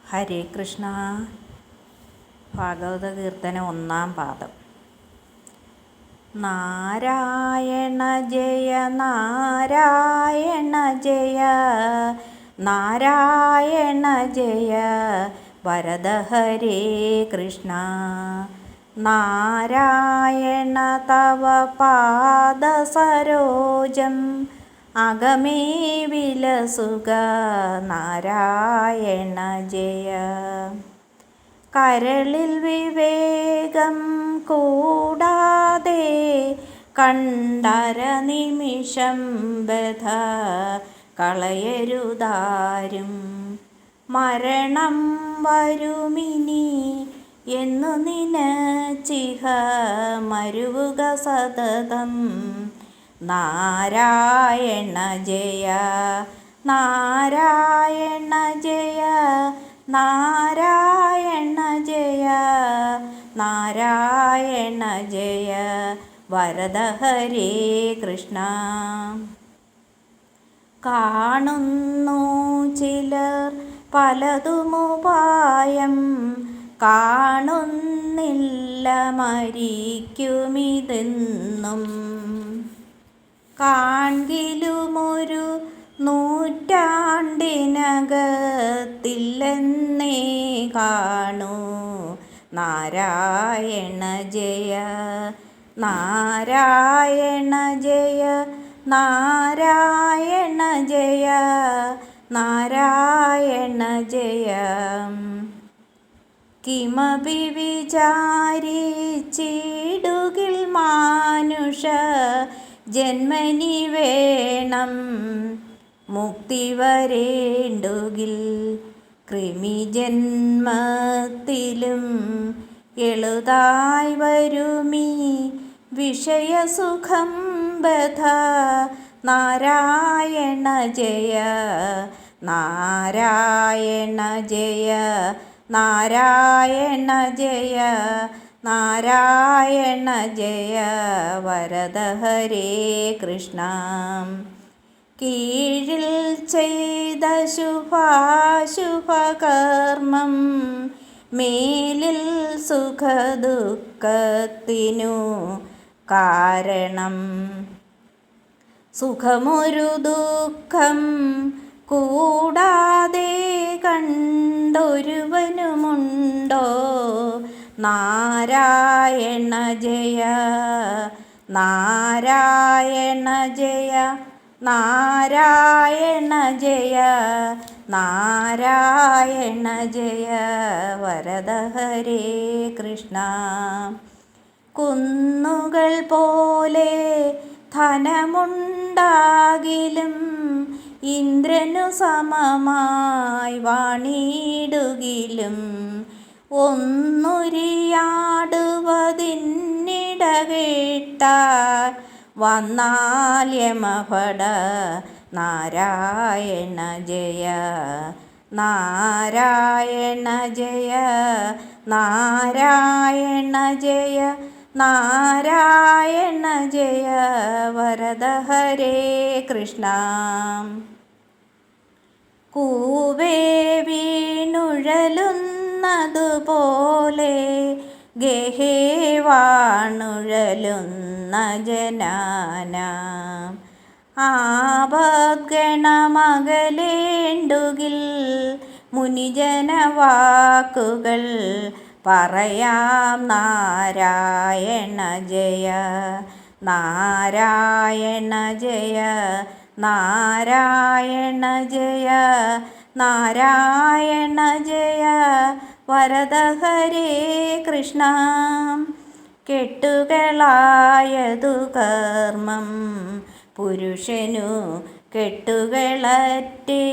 ഹരേ കൃഷ്ണ. ഭാഗവത കീർത്തനം 1-ാം പാദം. നാരായണ ജയ നാരായണ ജയ നാരായണ ജയ വരദ ഹരേ കൃഷ്ണ. നാരായണ തവ പാദസരോജം അകമേ വിലസുക നാരായണ ജയ. കരളിൽ വിവേകം കൂടാതെ കണ്ടര നിമിഷം ബധ കളയരുതാരും. മരണം വരുമിനി എന്നു നിനച്ചിഹ മരുവുക സതതം. നാരായണ ജയ നാരായണ ജയ നാരായണ ജയ നാരായണ ജയ വരദ ഹരേ കൃഷ്ണ. കാണുന്നു ചിലർ പലതുമുപായം, കാണുന്നില്ല മരിക്കുമിതെന്നും. കാൺകിലുമൊരു നൂറ്റാണ്ടിനകത്തില്ലെന്നേ കാണൂ. നാരായണ ജയ നാരായണ ജയ നാരായണ ജയ നാരായണ ജയ. കിമപി വിചാരിച്ചിടുകിൽ മാനുഷ ജന്മനി വേണം, മുക്തി വരേണ്ടുകിൽ കൃമിജന്മത്തിലും എളുതായി വരുമീ വിഷയസുഖം ബധ. നാരായണ ജയ നാരായണ ജയ നാരായണ ജയ നാരായണ ജയ വരദ ഹരേ കൃഷ്ണ. കീഴിൽ ചെയ്ത ശുഭാശുഭകർമ്മം മേലിൽ സുഖദുഃഖത്തിനു കാരണം. സുഖമൊരു ദുഃഖം കൂടാതെ കണ്ടൊരുവനുമുണ്ടോ. നാരായണ ജയ നാരായണ ജയ നാരായണ ജയ നാരായണ ജയ വരദ ഹരേ കൃഷ്ണ. കുന്നുകൾ പോലെ ധനമുണ്ടാകിലും ഇന്ദ്രനു സമമായി വാണിടുകിലും ഒന്നുരിയാടുവതിന്നിടകേട്ടാൽ വന്നാൽ യമഭട. നാരായണ ജയ നാരായണ ജയ നാരായണ ജയ നാരായണ ജയ വരദ ഹരേ കൃഷ്ണ. കൂവേ വീണുഴലുന്നതുപോലെ ഗേഹേ വാണുഴലുന്ന ജനാനാം. ആപദ്ഗണമകലേണ്ടുകിൽ മുനിജനവാക്കുകൾ പറയാം. നാരായണ ജയ നാരായണ ജയ നാരായണ ജയ നാരായണ ജയ വരദ ഹരേ കൃഷ്ണ. കെട്ടുകളായതു കർമ്മം പുരുഷനു കെട്ടുകളറ്റേ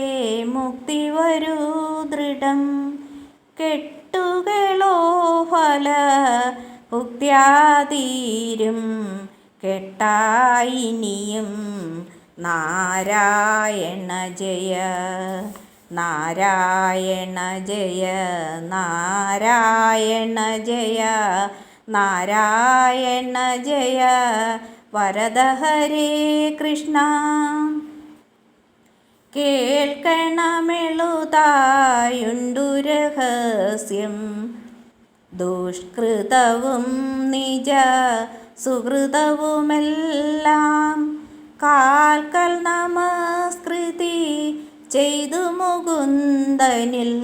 മുക്തി വരൂ ദൃഢം. കെട്ടുകളോ ഫല ഭുക്ത്യാതീരും കെട്ടായിനിയും. നാരായണ ജയ നാരായണ ജയ നാരായണ ജയ നാരായണ ജയ വരദ ഹരേ കൃഷ്ണ. കേൾക്കണമെളുതായുണ്ടു രഹസ്യം. ദുഷ്കൃതവും നിജ സുഹൃതവുമെല്ലാം കാൽക്കൽ നമസ്കൃതി ചെയ്തു മുകുന്ദനിൽ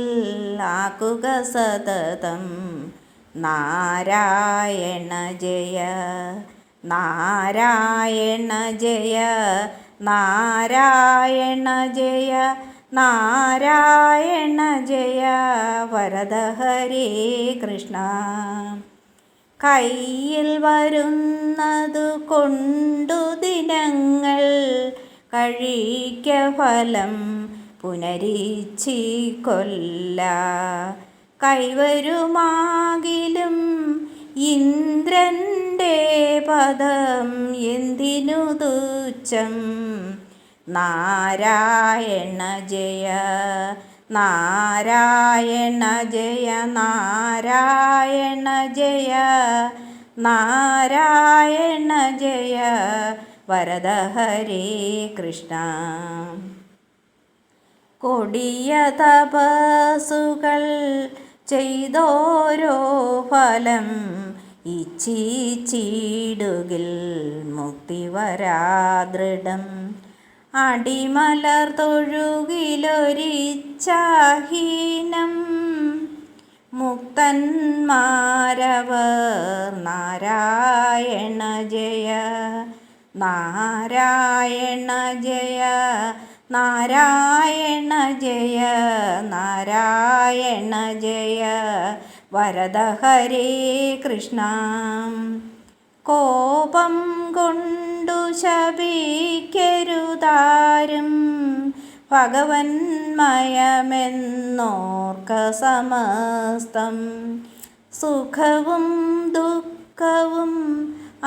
ആക്കുക സതതം. നാരായണ ജയ നാരായണ ജയ നാരായണ ജയ നാരായണ ജയ വരദ ഹരേ കൃഷ്ണ. കയ്യിൽ വരുന്നതു കൊണ്ടു ദിനങ്ങൾ കഴിക്ക ഫലം പുനരിച്ചിക്കൊല്ല. കൈവരുമാകിലും ഇന്ദ്രൻ്റെ പദം എന്തിനു തുച്ഛം. നാരായണ ജയ നാരായണ ജയ നാരായണ ജയ നാരായണ ജയ വരദ ഹരേ കൃഷ്ണ. കൊടിയ തപസ്സുകൾ ചെയ്തോരോ ഫലം ഇച്ഛിച്ചിടുകിൽ മുക്തി വരാദൃഢം. അടിമലർ തൊഴുകിലൊരിച്ഛാഹീനം മുക്തന്മാരവർ. നാരായണ ജയ നാരായണ ജയ നാരായണ ജയ നാരായണ ജയ വരദ ഹരേ കൃഷ്ണ. കോപം കൊണ്ടു ശപിക്കരുതാരും ഭഗവന്മയമെന്നോർക്ക സമസ്തം. സുഖവും ദുഃഖവും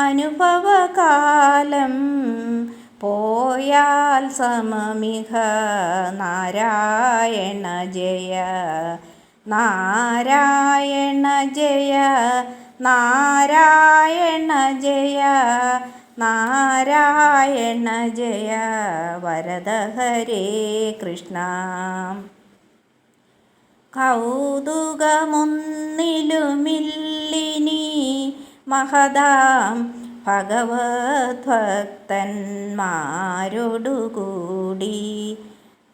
അനുഭവകാലം പോയാൽ സമമിഹ. നാരായണ ജയ നാരായണ ജയ നാരായണ ജയ നാരായണ ജയ വരദ ഹരേ കൃഷ്ണ. കൗതുകമൊന്നിലുമില്ലിനി മഹതാം ഭഗവത് ഭക്തന്മാരോടുകൂടി.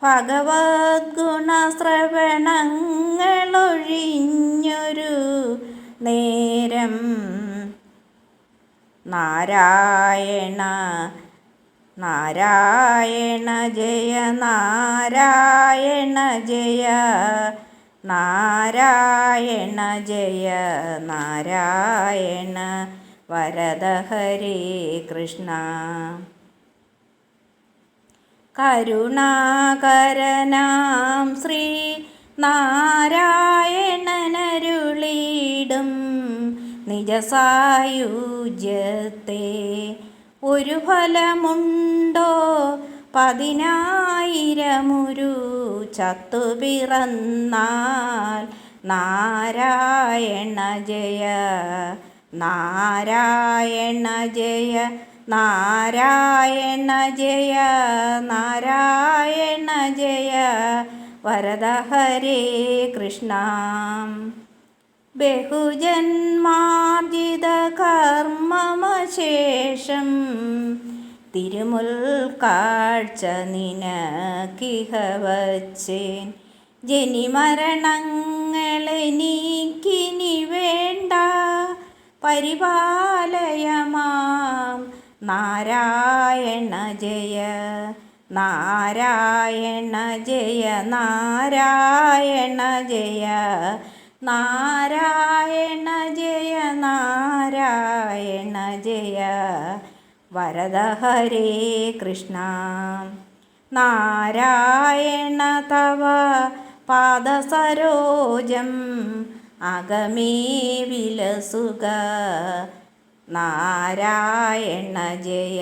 ഭഗവത് ഗുണശ്രവണങ്ങളൊഴിഞ്ഞൊരു നേരം. നാരായണ നാരായണ ജയ നാരായണ ജയ നാരായണ ജയ നാരായണ വരദ ഹരേ കൃഷ്ണ. കരുണാകരനാം ശ്രീ നാരായണനരുളിടും നിജസായുജ്യത്തെ ഒരു ഫലമുണ്ടോ 10,000 ചത്തുപിറന്നാൽ. നാരായണ ജയ നാരായണ ജയ നാരായണ ജയ നാരായണ ജയ വരദ ഹരേ കൃഷ്ണ. ബഹുജന്മാർജിത കർമ്മമശേഷം തിരുമുൽ കാഴ്ച നിനക്കിഹ വച്ചേൻ. ജനിമരണങ്ങളെനിക്കിനി വേണ്ട, പരിപാലയമാം നാരായണ ജയ നാരായണ ജയ നാരായണ ജയ നാരായണ ജയ നാരായണ ജയ വരദ ഹരേ കൃഷ്ണ. നാരായണ തവ പാദസരോജം അഗമേ വിലസുക. നാരായണ ജയ.